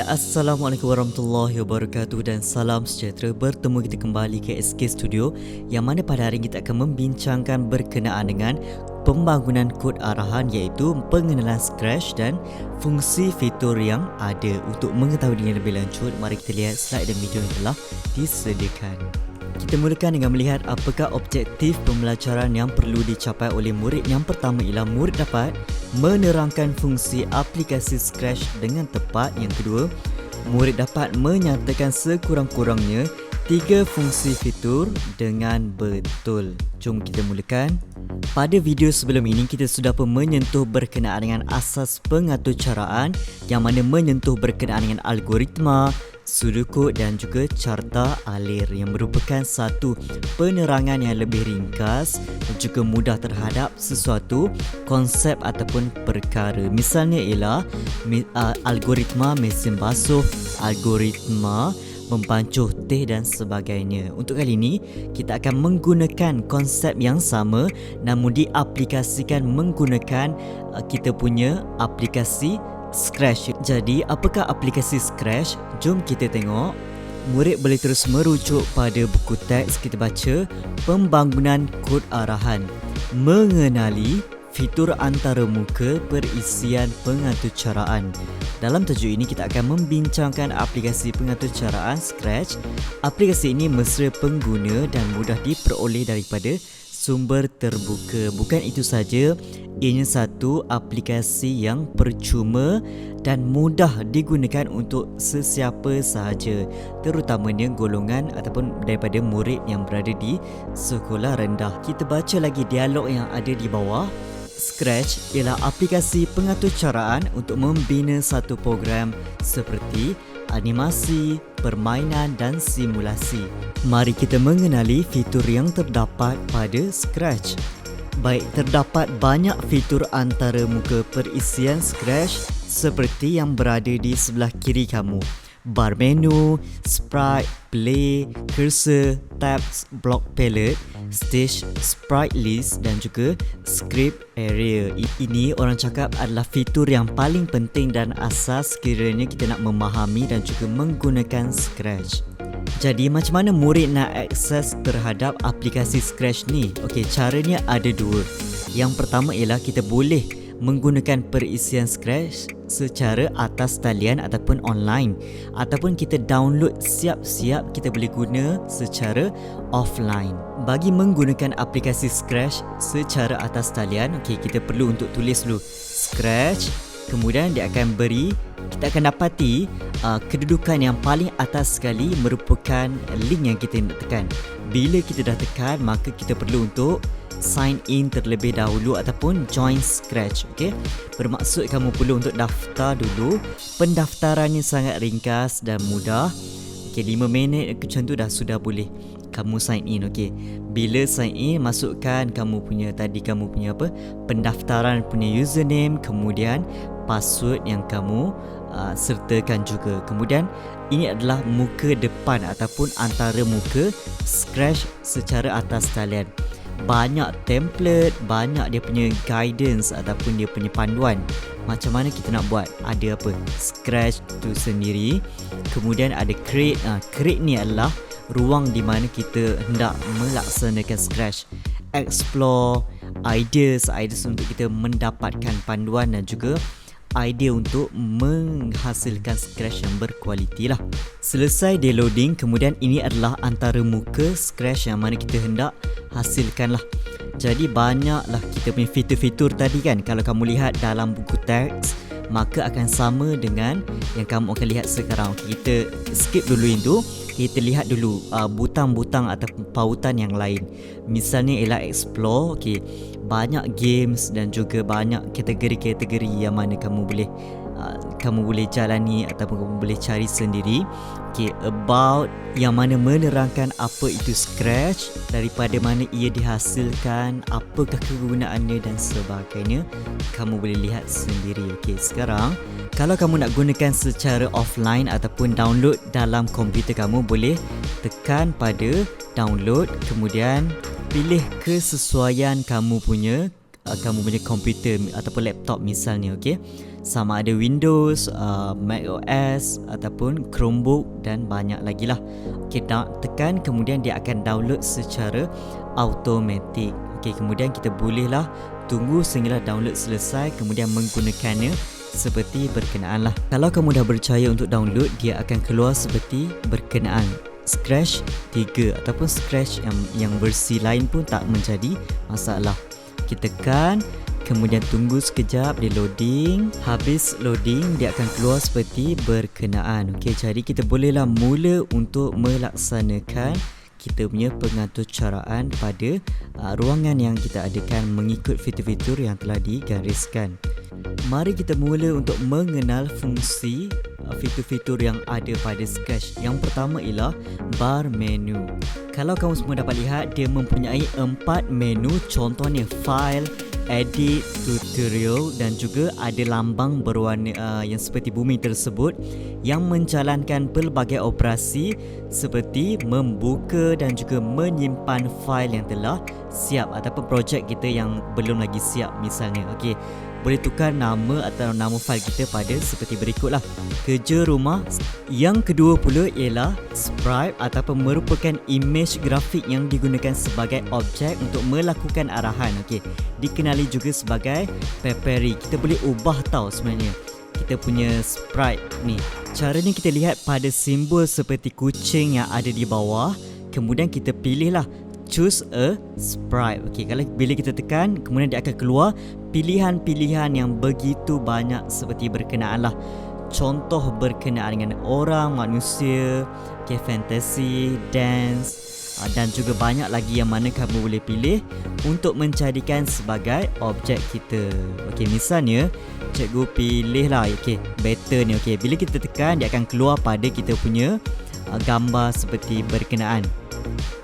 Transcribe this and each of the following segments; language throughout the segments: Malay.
Assalamualaikum warahmatullahi wabarakatuh dan salam sejahtera. Bertemu kita kembali ke SK Studio yang mana pada hari ini kita akan membincangkan berkenaan dengan pembangunan kod arahan iaitu pengenalan Scratch dan fungsi fitur yang ada. Untuk mengetahui dengan lebih lanjut, mari kita lihat slide dan video yang telah disediakan. Kita mulakan dengan melihat apakah objektif pembelajaran yang perlu dicapai oleh murid. Yang pertama ialah murid dapat menerangkan fungsi aplikasi Scratch dengan tepat. Yang kedua, murid dapat menyatakan sekurang-kurangnya 3 fungsi fitur dengan betul. Jom kita mulakan. Pada video sebelum ini, kita sudah pun menyentuh berkenaan dengan asas pengaturcaraan yang mana menyentuh berkenaan dengan algoritma, sudut dan juga carta alir yang merupakan satu penerangan yang lebih ringkas dan juga mudah terhadap sesuatu konsep ataupun perkara. Misalnya ialah algoritma mesin basuh, algoritma mempancuh teh dan sebagainya. Untuk kali ini kita akan menggunakan konsep yang sama namun diaplikasikan menggunakan kita punya aplikasi Scratch. Jadi apakah aplikasi Scratch? Jom kita tengok. Murid boleh terus merujuk pada buku teks. Kita baca pembangunan kod arahan, mengenali fitur antaramuka perisian pengaturcaraan. Dalam tajuk ini kita akan membincangkan aplikasi pengaturcaraan Scratch. Aplikasi ini mesra pengguna dan mudah diperoleh daripada sumber terbuka. Bukan itu saja, ianya satu aplikasi yang percuma dan mudah digunakan untuk sesiapa sahaja, terutamanya golongan ataupun daripada murid yang berada di sekolah rendah. Kita baca lagi dialog yang ada di bawah. Scratch ialah aplikasi pengaturcaraan untuk membina satu program seperti animasi, permainan dan simulasi. Mari kita mengenali fitur yang terdapat pada Scratch. Baik, terdapat banyak fitur antaramuka perisian Scratch seperti yang berada di sebelah kiri kamu. Bar menu, sprite, play, cursor, tabs, block palette, stage, sprite list dan juga script area. Ini orang cakap adalah fitur yang paling penting dan asas sekiranya kita nak memahami dan juga menggunakan Scratch. Jadi macam mana murid nak akses terhadap aplikasi Scratch ni? Okey, caranya ada dua. Yang pertama ialah kita boleh menggunakan perisian Scratch secara atas talian ataupun online, ataupun kita download siap-siap kita boleh guna secara offline. Bagi menggunakan aplikasi Scratch secara atas talian, okey, kita perlu untuk tulis dulu Scratch, kemudian dia akan beri, kita akan dapati kedudukan yang paling atas sekali merupakan link yang kita nak tekan. Bila kita dah tekan, maka kita perlu untuk sign in terlebih dahulu ataupun join Scratch. Okey, bermaksud kamu perlu untuk daftar dulu. Pendaftarannya sangat ringkas dan mudah. Okey, 5 minit macam tu dah sudah boleh kamu sign in. Okey, bila sign in, masukkan kamu punya pendaftaran punya username, kemudian password yang kamu sertakan juga. Kemudian ini adalah muka depan ataupun antara muka Scratch secara atas talian. Banyak template, banyak dia punya guidance ataupun dia punya panduan macam mana kita nak buat. Ada apa? Scratch tu sendiri. Kemudian ada create. Create ni adalah ruang di mana kita hendak melaksanakan Scratch. Explore, ideas untuk kita mendapatkan panduan dan juga idea untuk menghasilkan Scratch yang berkualiti lah. Selesai downloading, kemudian ini adalah antara muka Scratch yang mana kita hendak hasilkan lah. Jadi banyaklah kita punya fitur-fitur tadi kan. Kalau kamu lihat dalam buku teks, maka akan sama dengan yang kamu akan lihat sekarang. Okay, kita skip dulu itu. Kita lihat dulu butang-butang atau pautan yang lain. Misalnya ialah explore. Okay, banyak games dan juga banyak kategori-kategori yang mana kamu boleh jalani ataupun kamu boleh cari sendiri. Okay, about yang mana menerangkan apa itu Scratch, daripada mana ia dihasilkan, apakah kegunaannya dan sebagainya. Kamu boleh lihat sendiri. Okay, sekarang kalau kamu nak gunakan secara offline ataupun download dalam komputer kamu, boleh tekan pada download, kemudian pilih kesesuaian kamu punya kamu punya komputer ataupun laptop misalnya, okey. Sama ada Windows, Mac OS ataupun Chromebook dan banyak lagi lah. Okey, tekan kemudian dia akan download secara automatik. Okey, kemudian kita bolehlah tunggu sehinggalah download selesai kemudian menggunakannya seperti berkenaan lah. Kalau kamu dah percaya untuk download, dia akan keluar seperti berkenaan. Scratch 3 ataupun Scratch yang versi lain pun tak menjadi masalah. Kita tekan, kemudian tunggu sekejap dia loading. Habis loading, dia akan keluar seperti berkenaan. Okey, jadi kita bolehlah mula untuk melaksanakan kita punya pengaturcaraan pada ruangan yang kita adakan mengikut fitur-fitur yang telah digariskan. Mari kita mula untuk mengenal fungsi fitur-fitur yang ada pada Scratch. Yang pertama ialah bar menu. Kalau kamu semua dapat lihat, dia mempunyai 4 menu, contohnya file, edit, tutorial dan juga ada lambang berwarna yang seperti bumi tersebut yang menjalankan pelbagai operasi seperti membuka dan juga menyimpan fail yang telah siap ataupun projek kita yang belum lagi siap misalnya. Okey, boleh tukar nama atau nama fail kita pada seperti berikutlah. Kerja rumah. Yang kedua pula ialah sprite ataupun merupakan image grafik yang digunakan sebagai objek untuk melakukan arahan. Okey, dikenali juga sebagai paperi. Kita boleh ubah tau sebenarnya kita punya sprite ni. Caranya kita lihat pada simbol seperti kucing yang ada di bawah. Kemudian kita pilihlah choose a sprite. Okey, kalau bila kita tekan, kemudian dia akan keluar pilihan-pilihan yang begitu banyak seperti berkenaan lah. Contoh berkenaan dengan orang, manusia, okay, fantasy, dance dan juga banyak lagi yang mana kamu boleh pilih untuk menjadikan sebagai objek kita. Okey, misalnya cikgu pilih lah, okey, better ni. Okey, bila kita tekan, dia akan keluar pada kita punya gambar seperti berkenaan.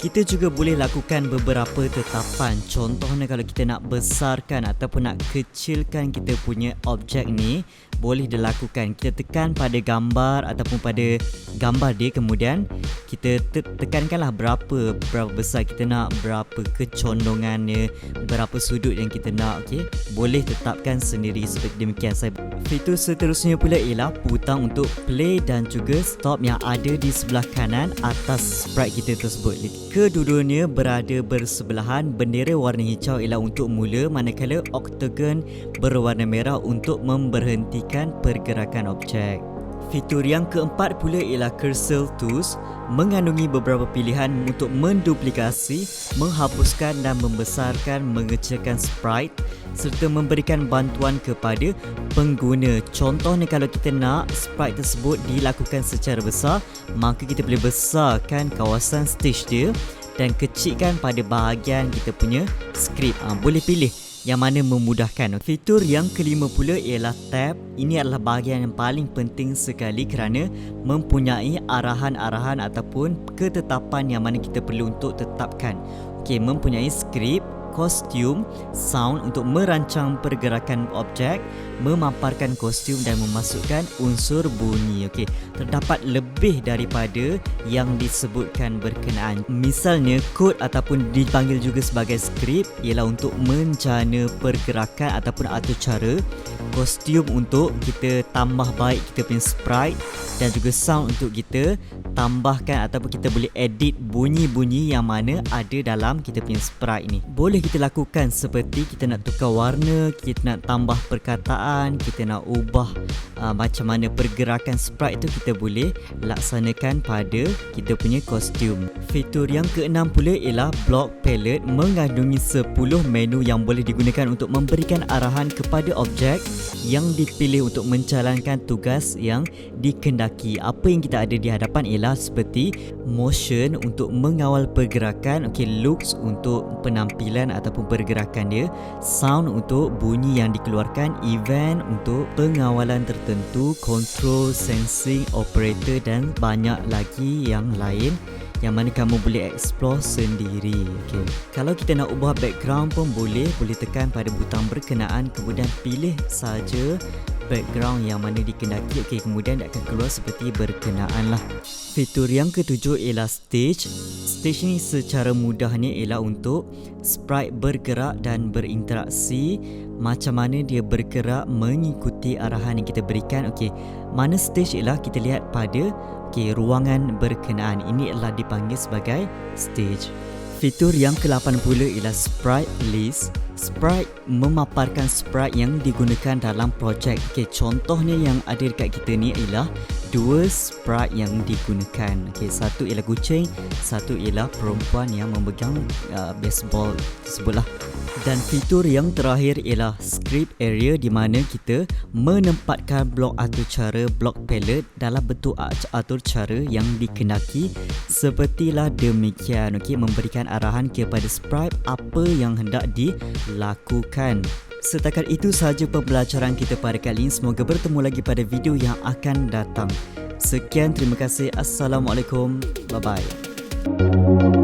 Kita juga boleh lakukan beberapa tetapan. Contohnya kalau kita nak besarkan ataupun nak kecilkan kita punya objek ni, boleh dilakukan. Kita tekan pada gambar ataupun pada gambar dia, kemudian kita tekankanlah berapa besar kita nak, berapa kecondongannya, berapa sudut yang kita nak. Okey, boleh tetapkan sendiri seperti demikian. Fitur seterusnya pula ialah butang untuk play dan juga stop yang ada di sebelah kanan atas sprite kita tersebut. Kedua-duanya berada bersebelahan. Bendera warna hijau ialah untuk mula, manakala oktagon berwarna merah untuk memberhentikan pergerakan objek. Fitur yang keempat pula ialah Cursor Tools, mengandungi beberapa pilihan untuk menduplikasi, menghapuskan dan membesarkan, mengecilkan sprite serta memberikan bantuan kepada pengguna. Contohnya kalau kita nak sprite tersebut dilakukan secara besar, maka kita boleh besarkan kawasan stage dia dan kecilkan pada bahagian kita punya skrip. Boleh pilih yang mana memudahkan. Fitur yang kelima pula ialah tab. Ini adalah bahagian yang paling penting sekali kerana mempunyai arahan-arahan ataupun ketetapan yang mana kita perlu untuk tetapkan. Okey, mempunyai skrip, kostum, sound untuk merancang pergerakan objek, memaparkan kostum dan memasukkan unsur bunyi. Okey, terdapat lebih daripada yang disebutkan berkenaan. Misalnya kod ataupun dipanggil juga sebagai skrip ialah untuk mencana pergerakan ataupun atur cara, kostum untuk kita tambah baik kita punya sprite dan juga sound untuk kita tambahkan ataupun kita boleh edit bunyi-bunyi yang mana ada dalam kita punya sprite ni. Boleh kita lakukan seperti kita nak tukar warna, kita nak tambah perkataan, kita nak ubah macam mana pergerakan sprite tu, kita boleh laksanakan pada kita punya kostum. Fitur yang keenam pula ialah Block Palette, mengandungi 10 menu yang boleh digunakan untuk memberikan arahan kepada objek yang dipilih untuk menjalankan tugas yang dikendaki. Apa yang kita ada di hadapan ialah seperti motion untuk mengawal pergerakan, looks untuk penampilan ataupun pergerakan dia, sound untuk bunyi yang dikeluarkan, event untuk pengawalan tertentu, control, sensing, operator dan banyak lagi yang lain yang mana kamu boleh explore sendiri. Okey. Kalau kita nak ubah background pun boleh tekan pada butang berkenaan kemudian pilih saja background yang mana dikendaki. Okey, kemudian dia akan keluar seperti berkenaan lah. Fitur yang ketujuh ialah stage. Stage ni secara mudahnya ialah untuk sprite bergerak dan berinteraksi. Macam mana dia bergerak mengikuti arahan yang kita berikan. Okey, mana stage ialah kita lihat pada ruangan berkenaan. Ini adalah dipanggil sebagai stage. Fitur yang ke-80 ialah sprite list. Sprite memaparkan sprite yang digunakan dalam projek. Okey, contohnya yang ada dekat kita ni ialah dua sprite yang digunakan. Okey, satu ialah kucing, satu ialah perempuan yang memegang baseball tersebutlah. Dan fitur yang terakhir ialah script area, di mana kita menempatkan blok atur cara, blok palette dalam bentuk atur cara yang dikendaki sepertilah demikian. Okey, memberikan arahan kepada sprite apa yang hendak dilakukan. Setakat itu sahaja pembelajaran kita pada kali ini. Semoga bertemu lagi pada video yang akan datang. Sekian, terima kasih. Assalamualaikum. Bye-bye.